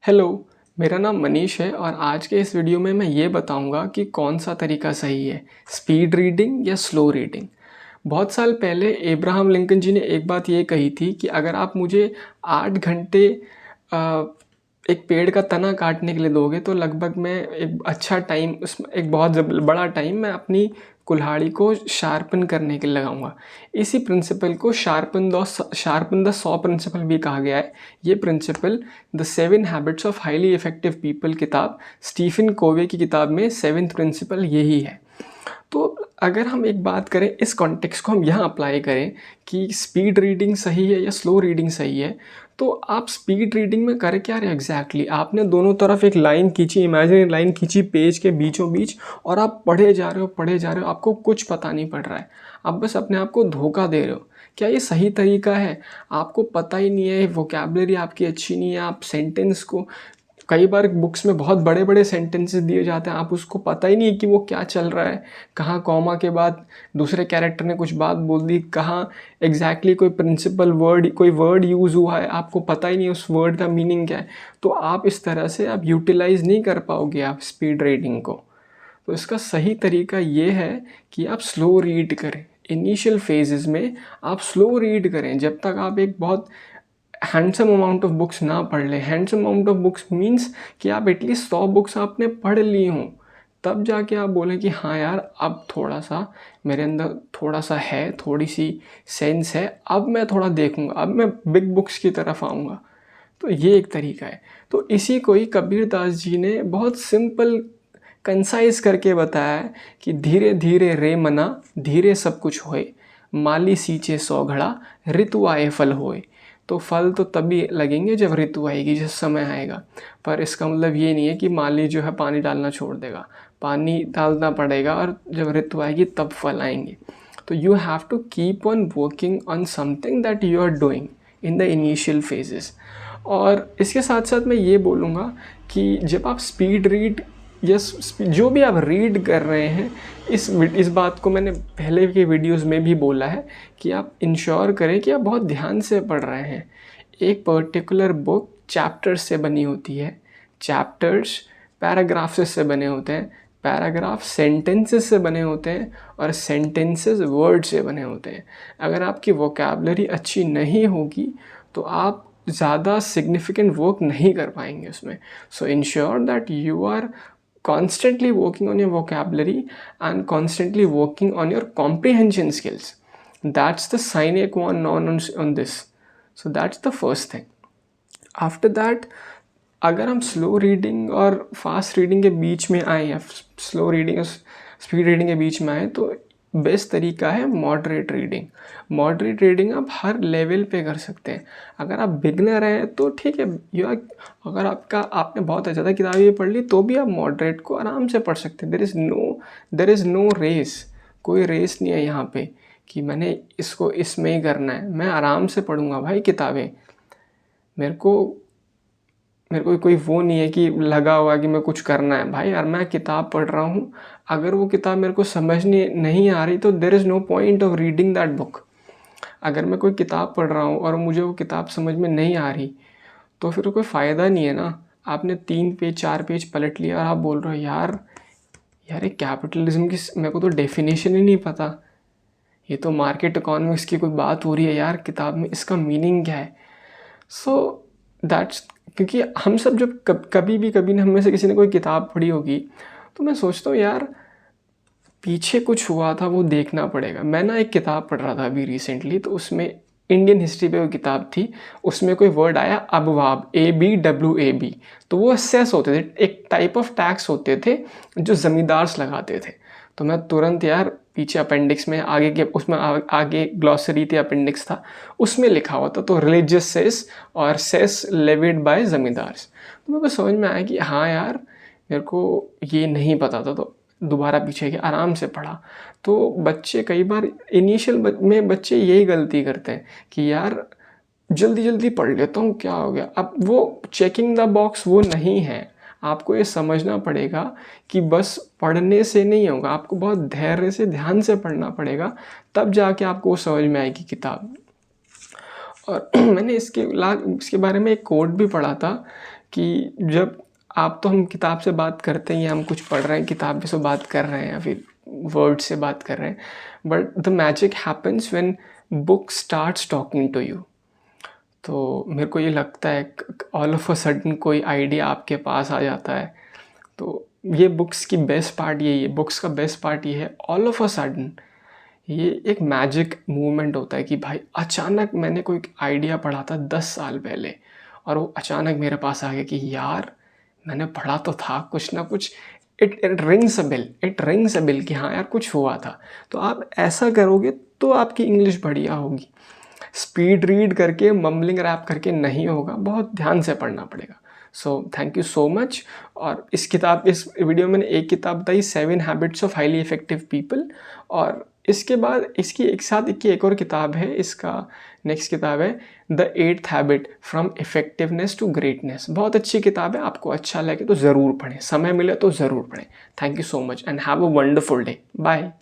Hello, मेरा नाम मनीष है और आज के इस वीडियो में मैं ये बताऊंगा कि कौन सा तरीका सही है, स्पीड रीडिंग या स्लो रीडिंग। बहुत साल पहले एब्राहम लिंकन जी ने एक बात ये कही थी कि अगर आप मुझे 8 घंटे अ, एक पेड़ का तना काटने के लिए दोगे तो लगभग मैं एक अच्छा टाइम उसमें एक बहुत बड़ा टाइम मैं अपनी कुल्हाड़ी को शार्पन करने के लिए लगाऊंगा। इसी प्रिंसिपल को शार्पन द 100 प्रिंसिपल भी कहा गया है। ये principle the 7 habits of highly effective people किताब, स्टीफन कोवे की किताब में 7th प्रिंसिपल यही है। तो अगर हम एक बात करें, इस कॉन्टेक्स्ट को हम यहाँ अप्लाई करें कि स्पीड रीडिंग सही है या स्लो रीडिंग सही है, तो आप स्पीड रीडिंग में कर क्या रहे हो एग्जैक्टली? आपने दोनों तरफ एक लाइन खींची, इमेजिनरी लाइन खींची पेज के बीचों बीच, और आप पढ़े जा रहे हो, आपको कुछ पता नहीं पड़ रहा है। आप बस अपने आप को धोखा दे रहे हो। क्या ये सही तरीका है? आपको पता ही नहीं है, वोकैबुलरी आपकी अच्छी नहीं है, आप सेंटेंस को कई बार बुक्स में बहुत बड़े बड़े सेंटेंसेस दिए जाते हैं, आप उसको पता ही नहीं कि वो क्या चल रहा है, कहाँ कॉमा के बाद दूसरे कैरेक्टर ने कुछ बात बोल दी, कहाँ एग्जैक्टली कोई प्रिंसिपल वर्ड कोई वर्ड यूज़ हुआ है, आपको पता ही नहीं उस वर्ड का मीनिंग क्या है। तो आप इस तरह से आप यूटिलाइज़ नहीं कर पाओगे आप स्पीड रीडिंग को। तो इसका सही तरीका ये है कि आप स्लो रीड करें। इनिशियल फेजेस में आप स्लो रीड करें जब तक आप एक बहुत हैंडसम अमाउंट ऑफ बुक्स ना पढ़ लें। Handsome amount of books means कि आप एटलीस्ट 100 बुक्स आपने पढ़ ली हों, तब जाके आप बोलें कि हाँ यार, अब थोड़ा सा मेरे अंदर थोड़ा सा है, थोड़ी सी सेंस है, अब मैं थोड़ा देखूंगा, अब मैं बिग बुक्स की तरफ आऊँगा। तो ये एक तरीका है। तो इसी को ही कबीर दास जी ने बहुत सिंपल कंसाइज करके बताया है कि धीरे धीरे रे मना, धीरे सब कुछ होए, माली सींचे 100 घड़ा, ऋतु आए फल होए। तो फल तो तभी लगेंगे जब ऋतु आएगी, जब समय आएगा। पर इसका मतलब ये नहीं है कि माली जो है पानी डालना छोड़ देगा, पानी डालना पड़ेगा और जब ऋतु आएगी तब फल आएंगे। तो you have to keep on working on something that you are doing in the initial phases. और इसके साथ साथ मैं ये बोलूँगा कि जब आप स्पीड रीड या जो भी आप रीड कर रहे हैं, इस बात को मैंने पहले के वीडियोस में भी बोला है कि आप इंश्योर करें कि आप बहुत ध्यान से पढ़ रहे हैं। एक पर्टिकुलर बुक चैप्टर्स से बनी होती है, चैप्टर्स पैराग्राफ्स से बने होते हैं, पैराग्राफ सेंटेंसेस से बने होते हैं, और सेंटेंसेस वर्ड से बने होते हैं। अगर आपकी वोकैबुलरी अच्छी नहीं होगी तो आप ज़्यादा सिग्निफिकेंट वर्क नहीं कर पाएंगे उसमें। So ensure that you are constantly working on your vocabulary and constantly working on your comprehension skills. That's the sine qua non on this. So that's the first thing. After that, अगर हम slow reading और fast reading के बीच में आए, या slow reading और speed reading के बीच में आए, तो बेस्ट तरीका है मॉडरेट रीडिंग। मॉडरेट रीडिंग आप हर लेवल पे कर सकते हैं। अगर आप बिगनर हैं तो ठीक है, अगर आपने बहुत ज़्यादा किताबें पढ़ ली तो भी आप मॉडरेट को आराम से पढ़ सकते हैं। There is no race. कोई रेस नहीं है यहाँ पे कि मैंने इसको इसमें ही करना है। मैं आराम से पढ़ूँगा भाई किताबें। मेरे को कोई वो नहीं है कि लगा हुआ कि मैं कुछ करना है। भाई यार, मैं किताब पढ़ रहा हूँ, अगर वो किताब मेरे को समझने नहीं आ रही तो there is no point of reading that book. अगर मैं कोई किताब पढ़ रहा हूँ और मुझे वो किताब समझ में नहीं आ रही तो फिर कोई फ़ायदा नहीं है ना। आपने 3 पेज 4 पेज पलट लिया और आप बोल रहे हो यार यार, ये कैपिटलिज्म की मेरे को तो डेफिनेशन ही नहीं पता, ये तो मार्केट इकोनॉमिक्स की कोई बात हो रही है यार किताब में, इसका मीनिंग क्या है? सो दैट्स क्योंकि हम सब जब कभी हम में से किसी ने कोई किताब पढ़ी होगी तो मैं सोचता हूँ यार, पीछे कुछ हुआ था वो देखना पड़ेगा। मैं ना एक किताब पढ़ रहा था अभी रिसेंटली, तो उसमें इंडियन हिस्ट्री पे वो किताब थी। उसमें कोई वर्ड आया अबवाब, ABWAB। तो वो सेस होते थे, एक टाइप ऑफ टैक्स होते थे जो ज़मींदार्स लगाते थे। तो मैं तुरंत यार पीछे अपेंडिक्स में आगे के उसमें आगे ग्लॉसरी थी, अपेंडिक्स था, उसमें लिखा हुआ था तो रिलीजियस सेस और सेस लेविड बाय ज़मींदार्स। तो मेरे को समझ में आया कि हाँ यार, मेरे को ये नहीं पता था। तो दोबारा पीछे गया, आराम से पढ़ा। तो बच्चे कई बार इनिशियल में बच्चे यही गलती करते हैं कि यार जल्दी जल्दी पढ़ लेता हूँ, क्या हो गया। अब वो चेकिंग द बॉक्स वो नहीं है। आपको ये समझना पड़ेगा कि बस पढ़ने से नहीं होगा, आपको बहुत धैर्य से ध्यान से पढ़ना पड़ेगा, तब जाके आपको समझ में आएगी किताब। और मैंने इसके बारे में एक कोट भी पढ़ा था कि जब आप तो हम किताब से बात करते हैं या हम कुछ पढ़ रहे हैं, किताब से बात कर रहे हैं या फिर वर्ड से बात कर रहे हैं, but the magic happens when book starts talking to you. तो मेरे को ये लगता है ऑल ऑफ अ सडन कोई आइडिया आपके पास आ जाता है। तो ये बुक्स की बेस्ट पार्ट यही है, बुक्स का बेस्ट पार्ट ये है, ऑल ऑफ अ सडन ये एक मैजिक मूवमेंट होता है कि भाई अचानक मैंने कोई आइडिया पढ़ा था 10 साल पहले और वो अचानक मेरे पास आ गया कि यार मैंने पढ़ा तो था कुछ ना कुछ, इट रिंग्स अ बेल कि हाँ यार कुछ हुआ था। तो आप ऐसा करोगे तो आपकी इंग्लिश बढ़िया होगी। स्पीड रीड करके मम्बलिंग रैप करके नहीं होगा, बहुत ध्यान से पढ़ना पड़ेगा। So thank you so much. और इस वीडियो में मैंने एक किताब बताई 7 habits of highly effective people, और इसके बाद इसकी एक साथ एक और किताब है, इसका नेक्स्ट किताब है the 8th habit from effectiveness to greatness. बहुत अच्छी किताब है, आपको अच्छा लगे तो ज़रूर पढ़ें, समय मिले तो ज़रूर पढ़ें। Thank you so much and have a wonderful day. Bye.